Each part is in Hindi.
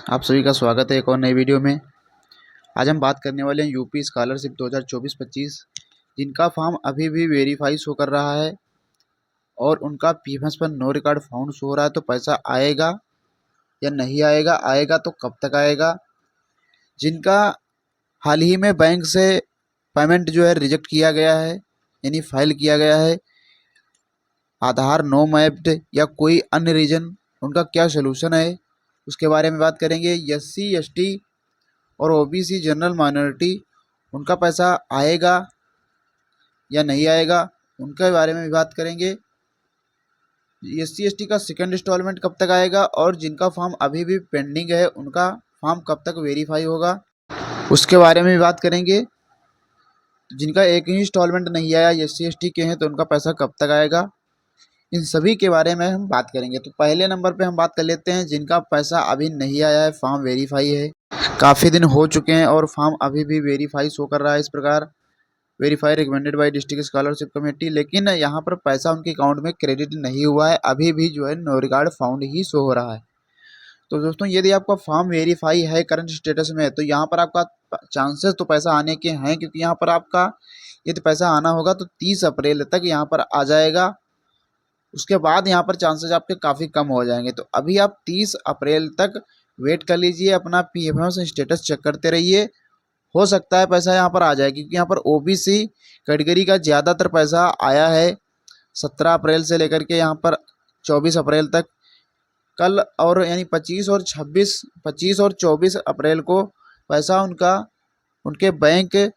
आप सभी का स्वागत है एक और नई वीडियो में। आज हम बात करने वाले हैं यूपी स्कॉलरशिप 2024-25 जिनका फॉर्म अभी भी वेरीफाई शो कर रहा है और उनका पीएफएस पर नो रिकॉर्ड फाउंड शो हो रहा है। तो पैसा आएगा या नहीं आएगा, आएगा तो कब तक आएगा। जिनका हाल ही में बैंक से पेमेंट जो है रिजेक्ट किया गया है, यानी फाइल किया गया है, आधार नो मैप्ड या कोई अन्य रीजन, उनका क्या सोल्यूशन है उसके बारे में बात करेंगे। एससी एसटी और ओबीसी जनरल माइनॉरिटी, उनका पैसा आएगा या नहीं आएगा, उनके बारे में भी बात करेंगे। एससी एसटी का सेकंड इंस्टॉलमेंट कब तक आएगा और जिनका फॉर्म अभी भी पेंडिंग है उनका फॉर्म कब तक वेरीफाई होगा, उसके बारे में भी बात करेंगे। जिनका एक ही इंस्टॉलमेंट नहीं आया, एससी एसटी के हैं, तो उनका पैसा कब तक आएगा, इन सभी के बारे में हम बात करेंगे। तो पहले नंबर पे हम बात कर लेते हैं जिनका पैसा अभी नहीं आया है, फॉर्म वेरीफाई है, काफ़ी दिन हो चुके हैं और फॉर्म अभी भी वेरीफाई शो कर रहा है इस प्रकार, verify recommended by district scholarship committee. लेकिन यहाँ पर पैसा उनके अकाउंट में क्रेडिट नहीं हुआ है, अभी भी जो है नो रिकॉर्ड फाउंड ही शो हो रहा है। तो दोस्तों, यदि आपका फॉर्म वेरीफाई है करंट स्टेटस में, तो यहाँ पर आपका चांसेस तो पैसा आने के हैं, क्योंकि यहाँ पर आपका यदि पैसा आना होगा तो 30 अप्रैल तक यहाँ पर आ जाएगा। उसके बाद यहाँ पर चांसेस आपके काफ़ी कम हो जाएंगे। तो अभी आप 30 अप्रैल तक वेट कर लीजिए, अपना पीएफएस स्टेटस चेक करते रहिए, हो सकता है पैसा यहाँ पर आ जाए, क्योंकि यहाँ पर ओबीसी कैटेगरी का ज़्यादातर पैसा आया है 17 अप्रैल से लेकर के यहाँ पर 24 अप्रैल तक। कल और यानी 25 और 24 अप्रैल को पैसा उनके बैंक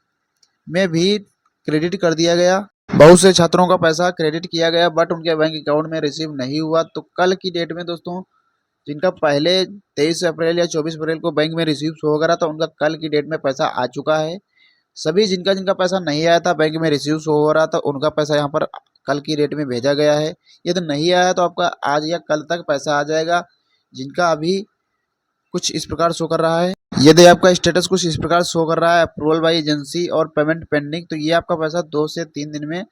में भी क्रेडिट कर दिया गया। बहुत से छात्रों का पैसा क्रेडिट किया गया बट उनके बैंक अकाउंट में रिसीव नहीं हुआ। तो कल की डेट में दोस्तों, जिनका पहले 23 अप्रैल या 24 अप्रैल को बैंक में रिसीव हो गया था, उनका कल की डेट में पैसा आ चुका है। सभी जिनका जिनका पैसा नहीं आया था, बैंक में रिसीव हो रहा था, उनका पैसा यहाँ पर कल की डेट में भेजा गया है। यदि नहीं आया तो आपका आज या कल तक पैसा आ जाएगा। जिनका अभी कुछ इस प्रकार शो कर रहा है, यदि आपका स्टेटस कुछ इस प्रकार शो कर रहा है, अप्रूवल बाई एजेंसी और पेमेंट पेंडिंग, तो ये आपका पैसा 2 से 3 दिन में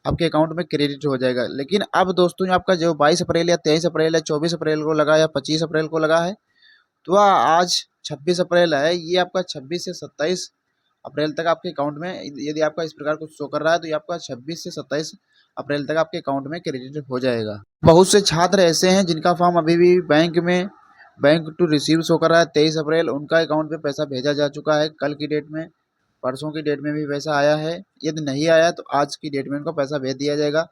आपके अकाउंट में क्रेडिट हो जाएगा। लेकिन अब दोस्तों, आपका जो 22 अप्रैल या 23 अप्रैल या 24 अप्रैल को लगा या 25 अप्रैल को लगा है, तो आज 26 अप्रैल है, ये आपका 26 से 27 अप्रैल तक आपके अकाउंट में, यदि आपका इस प्रकार कुछ शो कर रहा है, तो ये आपका 26 से 27 अप्रैल तक आपके अकाउंट में क्रेडिट हो जाएगा। बहुत से छात्र ऐसे हैं जिनका फॉर्म अभी भी बैंक टू रिसीव शो कर रहा है 23 अप्रैल, उनका अकाउंट में पैसा भेजा जा चुका है। कल की डेट में, परसों की डेट में भी पैसा आया है। यदि नहीं आया तो आज की डेट में उनको पैसा भेज दिया जाएगा।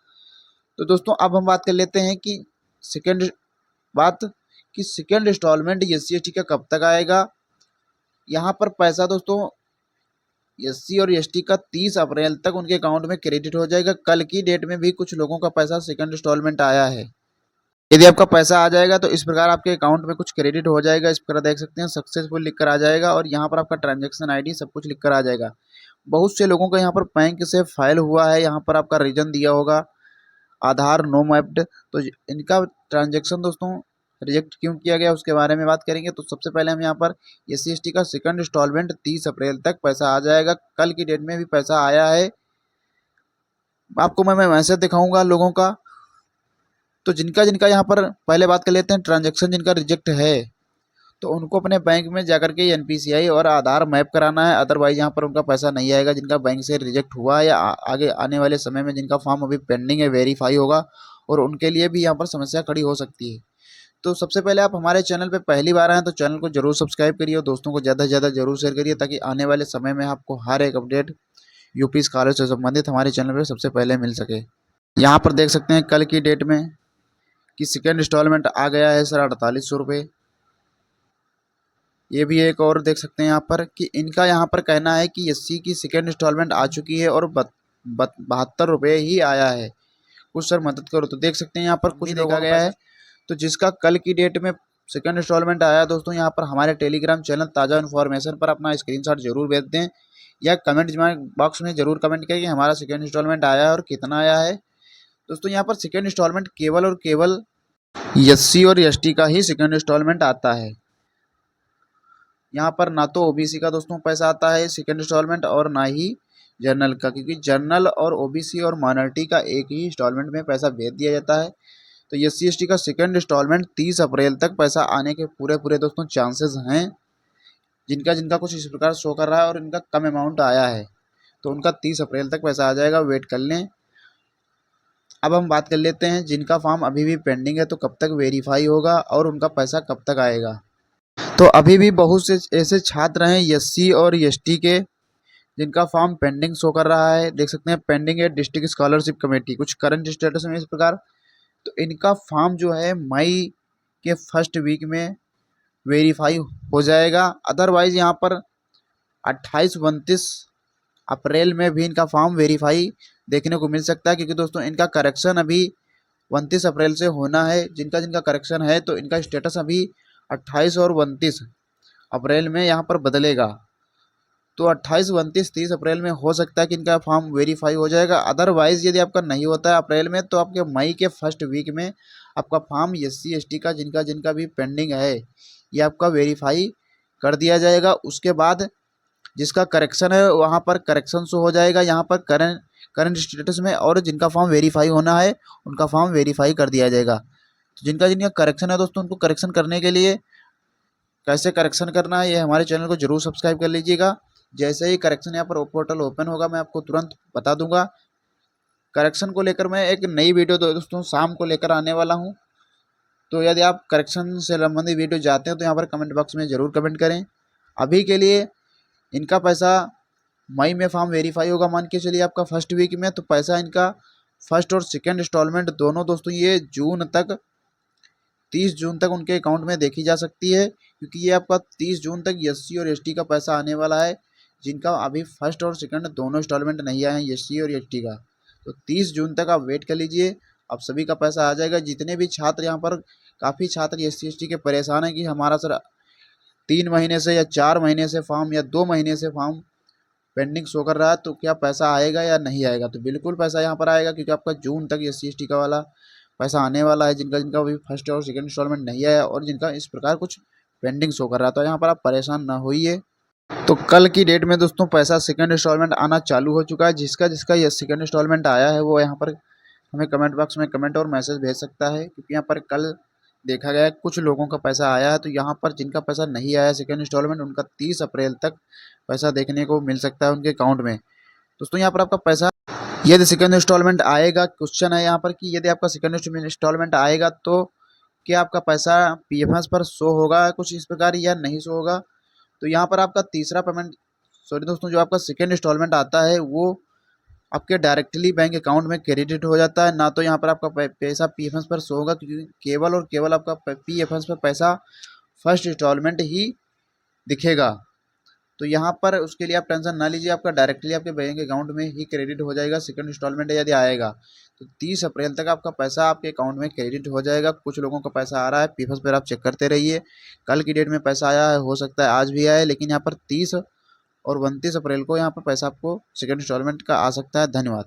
तो दोस्तों, अब हम बात कर लेते हैं कि सेकेंड इंस्टॉलमेंट एससी एसटी का कब तक आएगा। यहाँ पर पैसा दोस्तों एससी और एसटी का 30 अप्रैल तक उनके अकाउंट में क्रेडिट हो जाएगा। कल की डेट में भी कुछ लोगों का पैसा सेकेंड इंस्टॉलमेंट आया है। यदि आपका पैसा आ जाएगा तो इस प्रकार आपके अकाउंट में कुछ क्रेडिट हो जाएगा। इस प्रकार देख सकते हैं, सक्सेसफुल लिखकर आ जाएगा और यहाँ पर आपका ट्रांजैक्शन आईडी सब कुछ लिखकर आ जाएगा। बहुत से लोगों का यहाँ पर बैंक से फाइल हुआ है, यहाँ पर आपका रीजन दिया होगा आधार नो मैप्ड, तो इनका ट्रांजैक्शन दोस्तों रिजेक्ट क्यों किया गया उसके बारे में बात करेंगे। तो सबसे पहले हम यहाँ पर एससी एसटी का सेकंड इंस्टॉलमेंट 30 अप्रैल तक पैसा आ जाएगा। कल की डेट में भी पैसा आया है, आपको मैं मैसेज दिखाऊंगा लोगों का। तो जिनका जिनका यहाँ पर पहले बात कर लेते हैं, ट्रांजैक्शन जिनका रिजेक्ट है, तो उनको अपने बैंक में जाकर के एनपीसीआई और आधार मैप कराना है, अदरवाइज यहाँ पर उनका पैसा नहीं आएगा। जिनका बैंक से रिजेक्ट हुआ है या आगे आने वाले समय में जिनका फॉर्म अभी पेंडिंग है, वेरीफाई होगा और उनके लिए भी यहाँ पर समस्या खड़ी हो सकती है। तो सबसे पहले आप हमारे चैनल पे पहली बार आए तो चैनल को जरूर सब्सक्राइब करिए और दोस्तों को ज़्यादा से ज़्यादा जरूर शेयर करिए, ताकि आने वाले समय में आपको हर एक अपडेट यूपी स्कॉलरशिप से संबंधित हमारे चैनल पर सबसे पहले मिल सके। यहाँ पर देख सकते हैं कल की डेट में कि सेकेंड इंस्टॉलमेंट आ गया है सर 4800 रुपये। ये भी एक और देख सकते हैं यहाँ पर कि इनका यहाँ पर कहना है कि एससी की सेकेंड इंस्टॉलमेंट आ चुकी है और 72 रुपये ही आया है, कुछ सर मदद करो। तो देख सकते हैं यहाँ पर कुछ देखा गया है। तो जिसका कल की डेट में सेकेंड इंस्टॉलमेंट आया दोस्तों, यहाँ पर हमारे टेलीग्राम चैनल ताज़ा इन्फॉर्मेशन पर अपना स्क्रीनशॉट जरूर भेज दें या कमेंट बॉक्स में जरूर कमेंट करें कि हमारा सेकेंड इंस्टॉलमेंट आया है और कितना आया है। दोस्तों, यहाँ पर सेकेंड इंस्टॉलमेंट केवल और केवल एससी और एसटी का ही सेकेंड इंस्टॉलमेंट आता है। यहाँ पर ना तो ओबीसी का दोस्तों पैसा आता है सेकेंड इंस्टॉलमेंट और ना ही जनरल का, क्योंकि जनरल और ओबीसी और माइनॉरिटी का एक ही इंस्टॉलमेंट में पैसा भेज दिया जाता है। तो SC/ST का सेकंड इंस्टॉलमेंट 30 अप्रैल तक पैसा आने के पूरे दोस्तों चांसेस हैं। जिनका जिनका कुछ इस प्रकार शो कर रहा है और इनका कम अमाउंट आया है तो उनका 30 अप्रैल तक पैसा आ जाएगा, वेट कर लें। अब हम बात कर लेते हैं जिनका फॉर्म अभी भी पेंडिंग है तो कब तक वेरीफाई होगा और उनका पैसा कब तक आएगा। तो अभी भी बहुत से ऐसे छात्र हैं SC और ST के जिनका फॉर्म पेंडिंग शो कर रहा है। देख सकते हैं पेंडिंग है डिस्ट्रिक्ट स्कॉलरशिप कमेटी, कुछ करंट स्टेटस में इस प्रकार। तो इनका फॉर्म जो है मई के फर्स्ट वीक में वेरीफाई हो जाएगा। अदरवाइज यहाँ पर 28-29 अप्रैल में भी इनका फॉर्म वेरीफाई देखने को मिल सकता है, क्योंकि दोस्तों इनका करेक्शन अभी 29 अप्रैल से होना है। जिनका जिनका करेक्शन है तो इनका स्टेटस अभी 28 और 29 अप्रैल में यहाँ पर बदलेगा। तो 28, 29, 30 अप्रैल में हो सकता है कि इनका फॉर्म वेरीफाई हो जाएगा। अदरवाइज़ यदि आपका नहीं होता है अप्रैल में तो आपके मई के फर्स्ट वीक में आपका फॉर्म SC/ST का जिनका जिनका भी पेंडिंग है ये आपका वेरीफाई कर दिया जाएगा। उसके बाद जिसका करेक्शन है वहाँ पर करेक्शन शो हो जाएगा यहाँ पर करंट स्टेटस में, और जिनका फॉर्म वेरीफाई होना है उनका फॉर्म वेरीफाई कर दिया जाएगा। तो जिनका जिनका करेक्शन है दोस्तों उनको करेक्शन करने के लिए कैसे करेक्शन करना है ये हमारे चैनल को जरूर सब्सक्राइब कर लीजिएगा। जैसे ही करेक्शन यहाँ पर पोर्टल ओपन होगा मैं आपको तुरंत बता दूंगा। करेक्शन को लेकर मैं एक नई वीडियो दोस्तों शाम को लेकर आने वाला हूँ। तो यदि आप करेक्शन से संबंधित वीडियो चाहते हैं तो यहाँ पर कमेंट बॉक्स में ज़रूर कमेंट करें। अभी के लिए इनका पैसा मई में फॉर्म वेरीफाई होगा, मान के चलिए आपका फर्स्ट वीक में, तो पैसा इनका फर्स्ट और सेकेंड इंस्टॉलमेंट दोनों दोस्तों ये 30 जून तक उनके अकाउंट में देखी जा सकती है, क्योंकि ये आपका 30 जून तक SC और ST का पैसा आने वाला है। जिनका अभी फर्स्ट और सेकंड दोनों इंस्टॉलमेंट नहीं आए हैं SC और ST का, तो 30 जून तक आप वेट कर लीजिए, अब सभी का पैसा आ जाएगा। जितने भी छात्र यहाँ पर काफ़ी छात्र SC/ST के परेशान हैं कि हमारा सर 3 महीने से या 4 महीने से फॉर्म या 2 महीने से फॉर्म पेंडिंग शो कर रहा है, तो क्या पैसा आएगा या नहीं आएगा। तो बिल्कुल पैसा यहाँ पर आएगा, क्योंकि आपका जून तक SC/ST का वाला पैसा आने वाला है। जिनका जिनका अभी फर्स्ट और सेकंड इंस्टॉलमेंट नहीं आया और जिनका इस प्रकार कुछ पेंडिंग शो कर रहा था, यहाँ पर आप परेशान ना होइए। तो कल की डेट में दोस्तों पैसा सेकंड इंस्टॉलमेंट आना चालू हो चुका है। जिसका जिसका ये सेकंड इंस्टॉलमेंट आया है वो यहाँ पर हमें कमेंट बॉक्स में कमेंट और मैसेज भेज सकता है, क्योंकि यहाँ पर कल देखा गया है कुछ लोगों का पैसा आया है। तो यहाँ पर जिनका पैसा नहीं आया सेकंड इंस्टॉलमेंट उनका 30 अप्रैल तक पैसा देखने को मिल सकता है उनके अकाउंट में। दोस्तों यहाँ पर आपका पैसा यदि सेकंड इंस्टॉलमेंट आएगा, क्वेश्चन है यहाँ पर कि यदि आपका सेकंड इंस्टॉलमेंट आएगा तो क्या आपका पैसा PFS पर शो होगा कुछ इस प्रकार या नहीं शो होगा। तो यहाँ पर आपका तीसरा पेमेंट दोस्तों जो आपका सेकंड इंस्टॉलमेंट आता है वो आपके डायरेक्टली बैंक अकाउंट में क्रेडिट हो जाता है, ना तो यहाँ पर आपका पैसा PFS पर शो होगा, क्योंकि केवल और केवल आपका PFS पर पैसा फर्स्ट इंस्टॉलमेंट ही दिखेगा। तो यहाँ पर उसके लिए आप टेंशन ना लीजिए, आपका डायरेक्टली आपके बैंक अकाउंट में ही क्रेडिट हो जाएगा सेकंड इंस्टॉलमेंट यदि आएगा। तो 30 अप्रैल तक आपका पैसा आपके अकाउंट में क्रेडिट हो जाएगा। कुछ लोगों का पैसा आ रहा है PFS पर, आप चेक करते रहिए। कल की डेट में पैसा आया है, हो सकता है आज भी आए, लेकिन यहाँ पर 30 और 29 अप्रैल को यहाँ पर पैसा आपको सेकंड इंस्टॉलमेंट का आ सकता है। धन्यवाद।